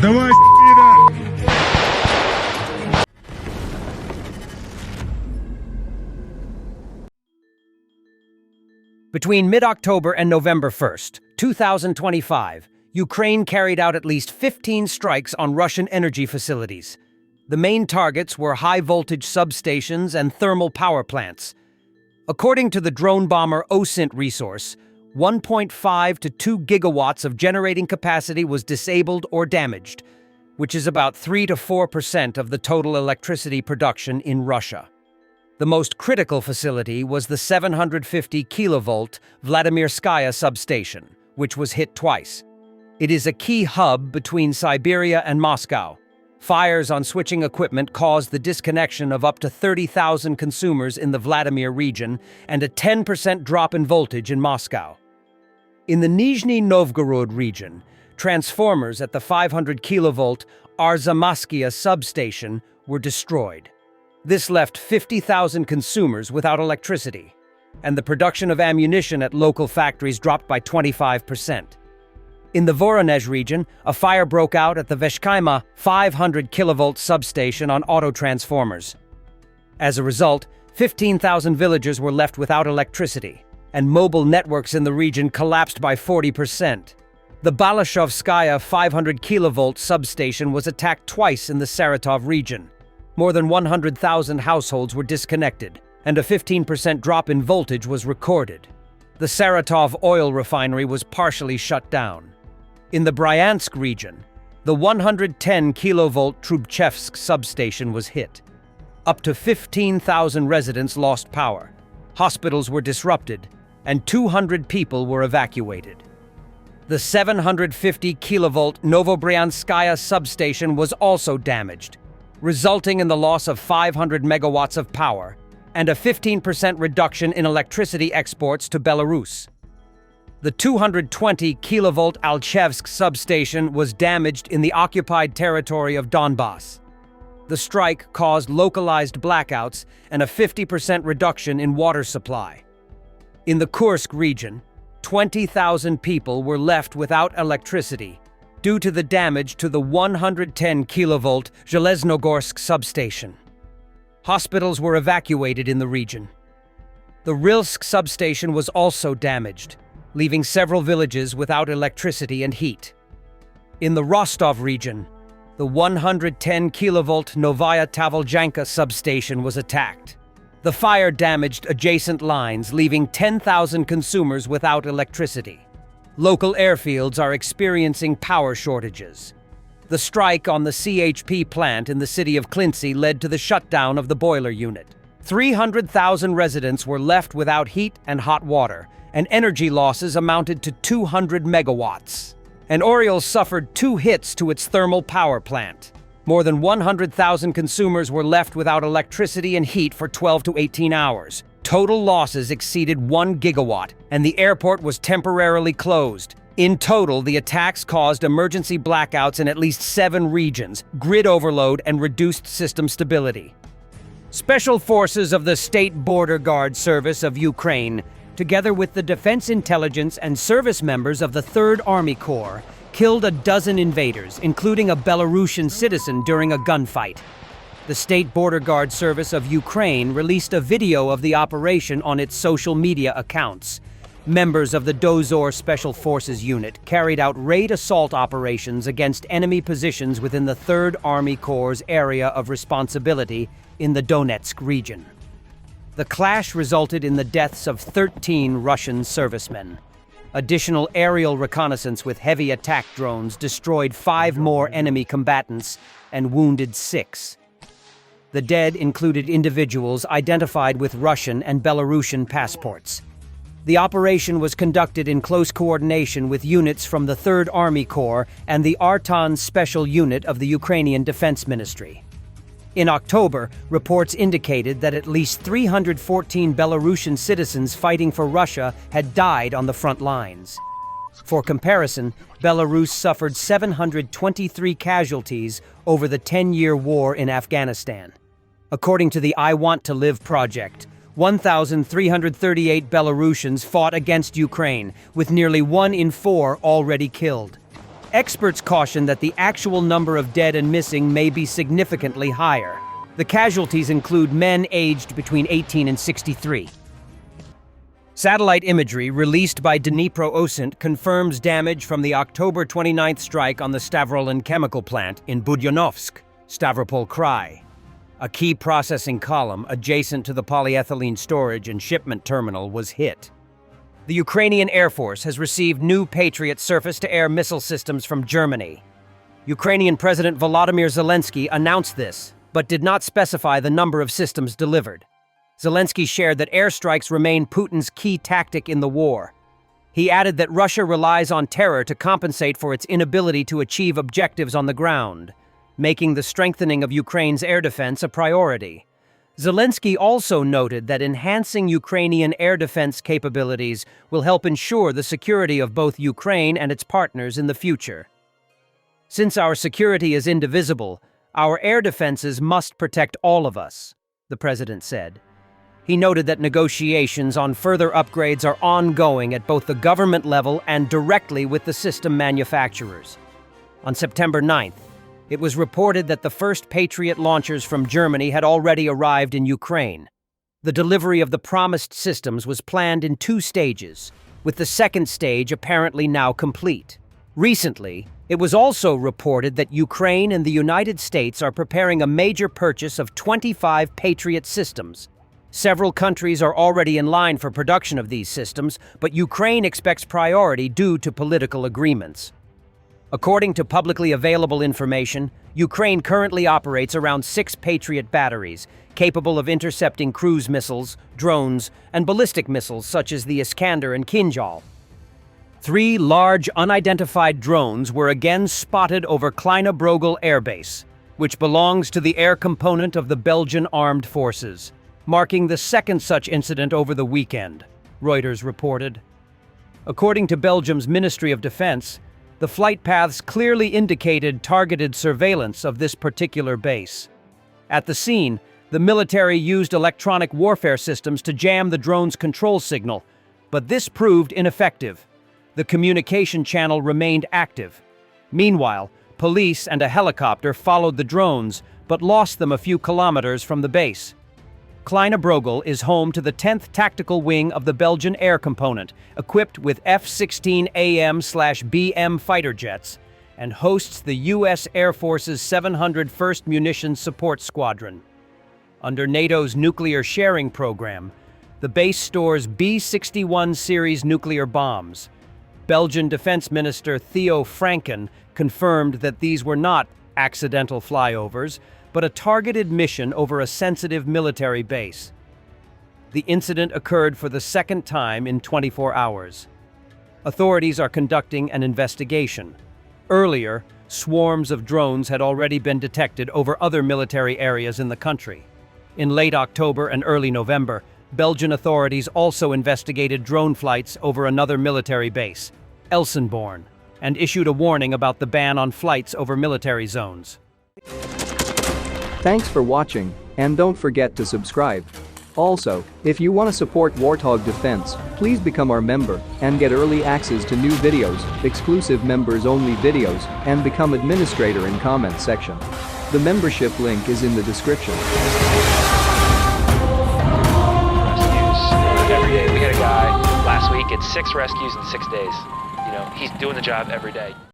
Сдавайся, пидор! Between mid-October and November 1st, 2025, Ukraine carried out at least 15 strikes on Russian energy facilities. The main targets were high-voltage substations and thermal power plants. According to the drone bomber OSINT resource, 1.5 to 2 gigawatts of generating capacity was disabled or damaged, which is about 3 to 4% of the total electricity production in Russia. The most critical facility was the 750 kilovolt Vladimirskaya substation, which was hit twice. It is a key hub between Siberia and Moscow. Fires on switching equipment caused the disconnection of up to 30,000 consumers in the Vladimir region and a 10% drop in voltage in Moscow. In the Nizhny Novgorod region, transformers at the 500 kilovolt Arzamaskia substation were destroyed. This left 50,000 consumers without electricity, and the production of ammunition at local factories dropped by 25%. In the Voronezh region, a fire broke out at the Veshkaima 500 kilovolt substation on auto transformers. As a result, 15,000 villagers were left without electricity, and mobile networks in the region collapsed by 40%. The Balashovskaya 500 kilovolt substation was attacked twice in the Saratov region. More than 100,000 households were disconnected, and a 15% drop in voltage was recorded. The Saratov oil refinery was partially shut down. In the Bryansk region, the 110 kilovolt Trubchevsk substation was hit. Up to 15,000 residents lost power. Hospitals were disrupted, and 200 people were evacuated. The 750 kilovolt Novobryanskaya substation was also damaged, resulting in the loss of 500 megawatts of power and a 15% reduction in electricity exports to Belarus. The 220 kilovolt Alchevsk substation was damaged in the occupied territory of Donbass. The strike caused localized blackouts and a 50% reduction in water supply. In the Kursk region, 20,000 people were left without electricity due to the damage to the 110 kilovolt Zheleznogorsk substation. Hospitals were evacuated in the region. The Rilsk substation was also damaged, leaving several villages without electricity and heat. In the Rostov region, the 110 kilovolt Novaya Tavaljanka substation was attacked. The fire damaged adjacent lines, leaving 10,000 consumers without electricity. Local airfields are experiencing power shortages. The strike on the CHP plant in the city of Klintsy led to the shutdown of the boiler unit. 300,000 residents were left without heat and hot water, and energy losses amounted to 200 megawatts. And Oriel suffered 2 hits to its thermal power plant. More than 100,000 consumers were left without electricity and heat for 12 to 18 hours. Total losses exceeded 1 gigawatt, and the airport was temporarily closed. In total, the attacks caused emergency blackouts in at least 7 regions, grid overload, and reduced system stability. Special forces of the State Border Guard Service of Ukraine, together with the Defense Intelligence and service members of the 3rd Army Corps, killed a dozen invaders, including a Belarusian citizen, during a gunfight. The State Border Guard Service of Ukraine released a video of the operation on its social media accounts. Members of the Dozor Special Forces Unit carried out raid assault operations against enemy positions within the 3rd Army Corps' area of responsibility in the Donetsk region. The clash resulted in the deaths of 13 Russian servicemen. Additional aerial reconnaissance with heavy attack drones destroyed 5 more enemy combatants and wounded 6. The dead included individuals identified with Russian and Belarusian passports. The operation was conducted in close coordination with units from the 3rd Army Corps and the Artan Special Unit of the Ukrainian Defense Ministry. In October, reports indicated that at least 314 Belarusian citizens fighting for Russia had died on the front lines. For comparison, Belarus suffered 723 casualties over the 10-year war in Afghanistan. According to the I Want to Live project, 1,338 Belarusians fought against Ukraine, with nearly 1 in 4 already killed. experts caution that the actual number of dead and missing may be significantly higher. The casualties include men aged between 18 and 63. Satellite imagery released by Dnipro-Osint confirms damage from the October 29th strike on the Stavrolen chemical plant in Budyonovsk, Stavropol Krai. A key processing column adjacent to the polyethylene storage and shipment terminal was hit. The Ukrainian Air Force has received new Patriot surface-to-air missile systems from Germany. Ukrainian President Volodymyr Zelensky announced this, but did not specify the number of systems delivered. Zelensky shared that airstrikes remain Putin's key tactic in the war. He added that Russia relies on terror to compensate for its inability to achieve objectives on the ground, making the strengthening of Ukraine's air defense a priority. Zelensky also noted that enhancing Ukrainian air defense capabilities will help ensure the security of both Ukraine and its partners in the future. Since our security is indivisible, our air defenses must protect all of us, the president said. He noted that negotiations on further upgrades are ongoing at both the government level and directly with the system manufacturers. On September 9th, it was reported that the first Patriot launchers from Germany had already arrived in Ukraine. The delivery of the promised systems was planned in 2 stages, with the second stage apparently now complete. Recently, it was also reported that Ukraine and the United States are preparing a major purchase of 25 Patriot systems. Several countries are already in line for production of these systems, but Ukraine expects priority due to political agreements. According to publicly available information, Ukraine currently operates around 6 Patriot batteries, capable of intercepting cruise missiles, drones, and ballistic missiles such as the Iskander and Kinjal. 3 large unidentified drones were again spotted over Kleine Brogel Air Base, which belongs to the air component of the Belgian Armed Forces, marking the second such incident over the weekend, Reuters reported. According to Belgium's Ministry of Defense, the flight paths clearly indicated targeted surveillance of this particular base. At the scene, the military used electronic warfare systems to jam the drone's control signal, but this proved ineffective. The communication channel remained active. Meanwhile, police and a helicopter followed the drones, but lost them a few kilometers from the base. Kleine Brogel is home to the 10th Tactical Wing of the Belgian Air Component, equipped with F-16 AM/BM fighter jets, and hosts the U.S. Air Force's 701st Munitions Support Squadron. Under NATO's nuclear sharing program, the base stores B-61 series nuclear bombs. Belgian Defense Minister Theo Franken confirmed that these were not accidental flyovers, but a targeted mission over a sensitive military base. The incident occurred for the second time in 24 hours. Authorities are conducting an investigation. Earlier, swarms of drones had already been detected over other military areas in the country. In late October and early November, Belgian authorities also investigated drone flights over another military base, Elsenborn, and issued a warning about the ban on flights over military zones. Thanks for watching, and don't forget to subscribe. Also, if you want to support Warthog Defense, please become our member and get early access to new videos, exclusive members-only videos, and become administrator in comment section. The membership link is in the description. Rescues every day. We had a guy last week at 6 rescues in 6 days. You know, he's doing the job every day.